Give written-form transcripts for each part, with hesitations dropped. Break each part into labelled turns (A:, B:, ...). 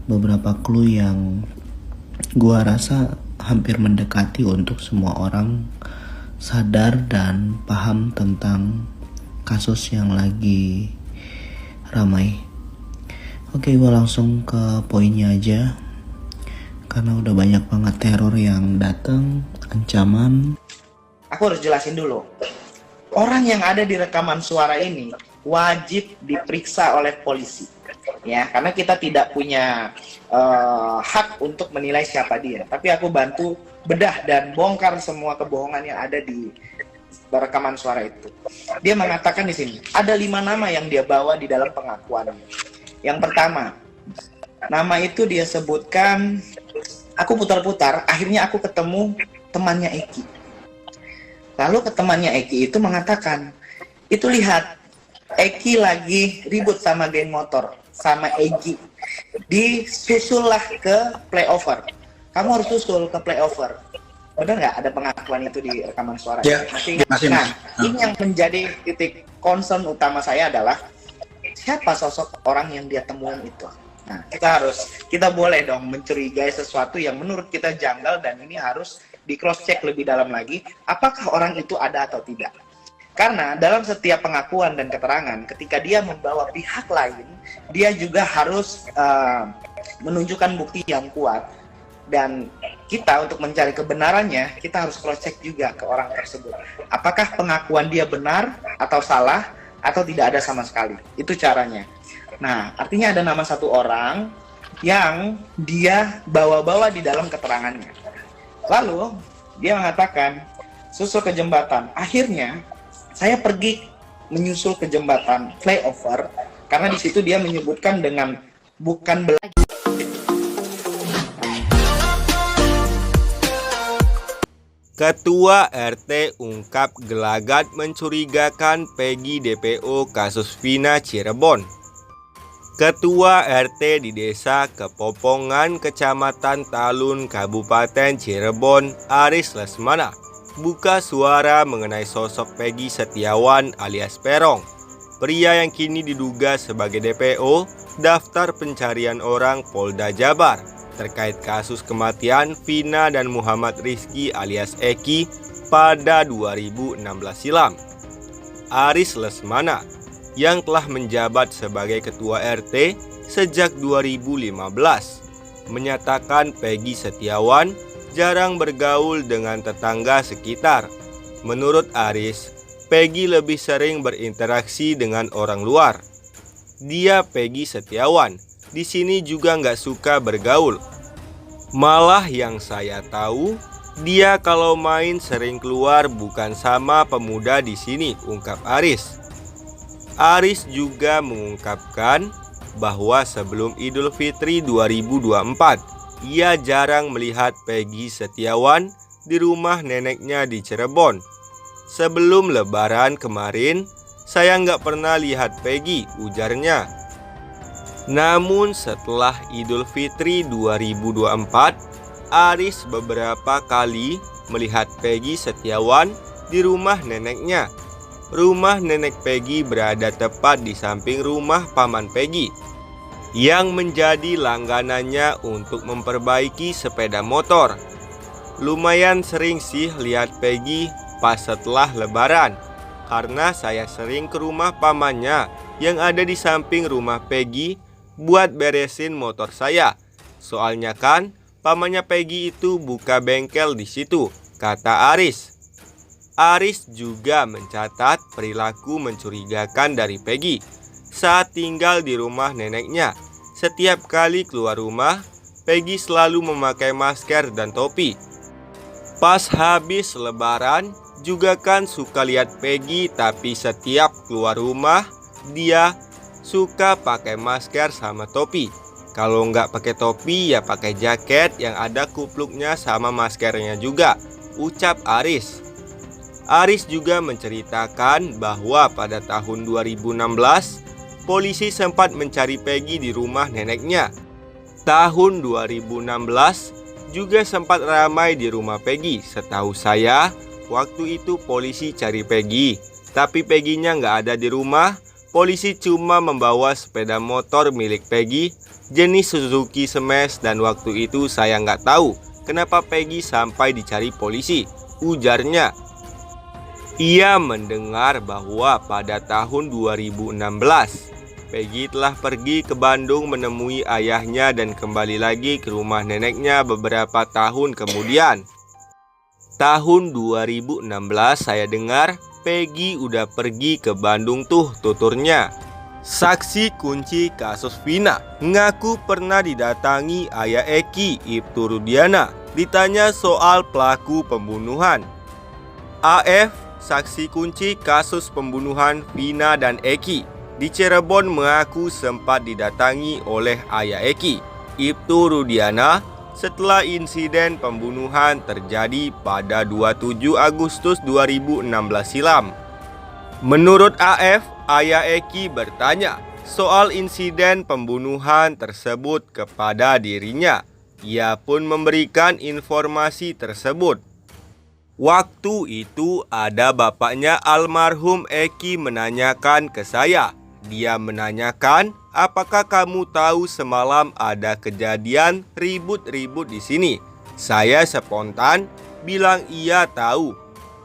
A: beberapa clue yang gua rasa hampir mendekati untuk semua orang sadar dan paham tentang kasus yang lagi ramai. Oke, gue langsung ke poinnya aja karena udah banyak banget teror yang datang, ancaman.
B: Aku harus jelasin dulu. Orang yang ada di rekaman suara ini wajib diperiksa oleh polisi. Ya, karena kita tidak punya hak untuk menilai siapa dia. Tapi aku bantu bedah dan bongkar semua kebohongan yang ada di rekaman suara itu. Dia mengatakan di sini ada 5 nama yang dia bawa di dalam pengakuannya. Yang pertama, nama itu dia sebutkan, aku putar-putar, akhirnya aku ketemu temannya Eki. Lalu ke temannya Eki itu mengatakan, itu lihat, Eki lagi ribut sama geng motor, sama Egi. Disusullah ke playover. Kamu harus susul ke playover. Benar nggak ada pengakuan itu di rekaman suara?
C: Ya, masih.
B: Nah, ini yang menjadi titik concern utama saya adalah siapa sosok orang yang dia temuin itu. Nah, kita boleh dong mencurigai sesuatu yang menurut kita janggal dan ini harus di cross check lebih dalam lagi, apakah orang itu ada atau tidak. Karena dalam setiap pengakuan dan keterangan, ketika dia membawa pihak lain, dia juga harus menunjukkan bukti yang kuat. Dan kita untuk mencari kebenarannya, kita harus cross check juga ke orang tersebut. Apakah pengakuan dia benar atau salah, atau tidak ada sama sekali. Itu caranya. Nah, artinya ada nama satu orang yang dia bawa-bawa di dalam keterangannya. Lalu, dia mengatakan, susul ke jembatan. Akhirnya, saya pergi menyusul ke jembatan flyover, karena di situ dia menyebutkan dengan bukan
D: Ketua RT ungkap gelagat mencurigakan Peggy DPO kasus Vina Cirebon. Ketua RT di Desa Kepopongan, Kecamatan Talun, Kabupaten Cirebon, Aris Lesmana, buka suara mengenai sosok Peggy Setiawan alias Perong, pria yang kini diduga sebagai DPO Daftar Pencarian Orang Polda Jabar, terkait kasus kematian Vina dan Muhammad Rizky alias Eki pada 2016 silam. Aris Lesmana yang telah menjabat sebagai Ketua RT sejak 2015 menyatakan Peggy Setiawan jarang bergaul dengan tetangga sekitar. Menurut Aris, Peggy lebih sering berinteraksi dengan orang luar. Dia, Peggy Setiawan, di sini juga nggak suka bergaul. Malah yang saya tahu, dia kalau main sering keluar bukan sama pemuda di sini, ungkap Aris. Aris juga mengungkapkan bahwa sebelum Idul Fitri 2024, ia jarang melihat Peggy Setiawan di rumah neneknya di Cirebon. Sebelum Lebaran kemarin, saya nggak pernah lihat Peggy, ujarnya. Namun setelah Idul Fitri 2024, Aris beberapa kali melihat Peggy Setiawan di rumah neneknya. Rumah nenek Peggy berada tepat di samping rumah paman Peggy, yang menjadi langganannya untuk memperbaiki sepeda motor. Lumayan sering sih lihat Peggy pas setelah Lebaran, karena saya sering ke rumah pamannya yang ada di samping rumah Peggy buat beresin motor saya. Soalnya kan pamannya Peggy itu buka bengkel di situ, kata Aris. Aris juga mencatat perilaku mencurigakan dari Peggy saat tinggal di rumah neneknya. Setiap kali keluar rumah, Peggy selalu memakai masker dan topi. Pas habis Lebaran, juga kan suka lihat Peggy, tapi setiap keluar rumah, dia suka pakai masker sama topi. Kalau nggak pakai topi, ya pakai jaket yang ada kupluknya sama maskernya juga, ucap Aris. Aris juga menceritakan bahwa pada tahun 2016, polisi sempat mencari Peggy di rumah neneknya. Tahun 2016 juga sempat ramai di rumah Peggy. Setahu saya, waktu itu polisi cari Peggy, tapi Peggy-nya nggak ada di rumah. polisi cuma membawa sepeda motor milik Peggy jenis Suzuki Smash dan waktu itu saya nggak tahu kenapa Peggy sampai dicari polisi, ujarnya. Ia mendengar bahwa pada tahun 2016 Peggy telah pergi ke Bandung menemui ayahnya dan kembali lagi ke rumah neneknya beberapa tahun kemudian. Tahun 2016 saya dengar Peggy udah pergi ke Bandung tuh, tuturnya. Saksi kunci kasus Vina mengaku pernah didatangi ayah Eki, Ibtu Rudiana, ditanya soal pelaku pembunuhan. AF, saksi kunci kasus pembunuhan Vina dan Eki di Cirebon, mengaku sempat didatangi oleh ayah Eki, Ibtu Rudiana, setelah insiden pembunuhan terjadi pada 27 Agustus 2016 silam. Menurut AF, ayah Eki bertanya soal insiden pembunuhan tersebut kepada dirinya. Ia pun memberikan informasi tersebut. Waktu itu ada bapaknya almarhum Eki menanyakan ke saya. Dia menanyakan, apakah kamu tahu semalam ada kejadian ribut-ribut di sini? Saya spontan bilang iya tahu.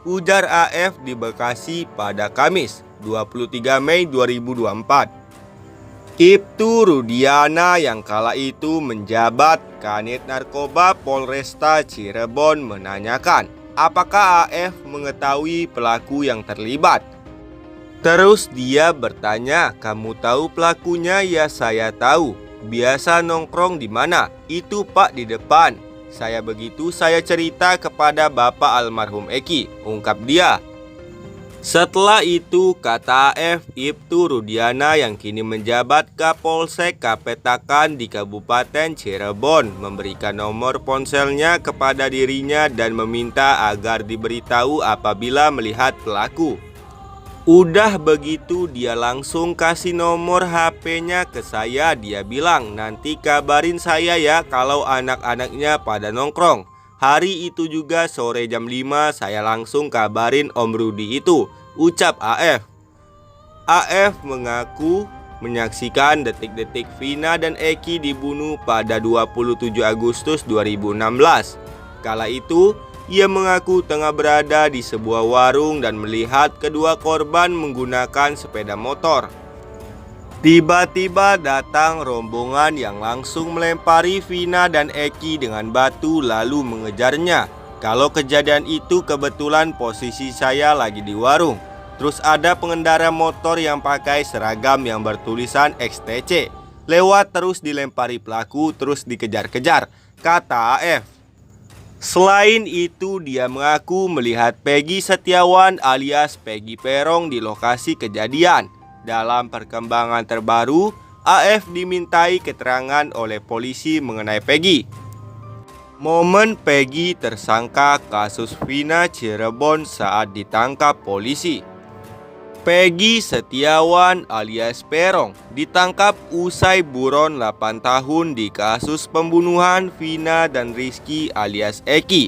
D: Ujar AF di Bekasi pada Kamis 23 Mei 2024. Ibtu Rudiana yang kala itu menjabat Kanit Narkoba Polresta Cirebon menanyakan apakah AF mengetahui pelaku yang terlibat. Terus dia bertanya, kamu tahu pelakunya? Ya saya tahu. Biasa nongkrong di mana? Itu Pak di depan. Saya begitu saya cerita kepada bapak almarhum Eki, ungkap dia. Setelah itu kata AF, Ibtu Rudiana yang kini menjabat Kapolsek Kapetakan di Kabupaten Cirebon memberikan nomor ponselnya kepada dirinya dan meminta agar diberitahu apabila melihat pelaku. Udah begitu dia langsung kasih nomor HP-nya ke saya. Dia bilang nanti kabarin saya ya kalau anak-anaknya pada nongkrong. Hari itu juga sore jam 5 saya langsung kabarin Om Rudi itu, ucap AF. AF mengaku menyaksikan detik-detik Vina dan Eki dibunuh pada 27 Agustus 2016. Kala itu ia mengaku tengah berada di sebuah warung dan melihat kedua korban menggunakan sepeda motor. Tiba-tiba datang rombongan yang langsung melempari Vina dan Eki dengan batu lalu mengejarnya. Kalau kejadian itu kebetulan posisi saya lagi di warung. Terus ada pengendara motor yang pakai seragam yang bertulisan XTC. Lewat terus dilempari pelaku terus dikejar-kejar, kata AF. Selain itu, dia mengaku melihat Peggy Setiawan alias Peggy Perong di lokasi kejadian. Dalam perkembangan terbaru, AF dimintai keterangan oleh polisi mengenai Peggy. Momen Peggy tersangka kasus Vina Cirebon saat ditangkap polisi. Peggy Setiawan alias Perong ditangkap usai buron 8 tahun di kasus pembunuhan Vina dan Rizky alias Eki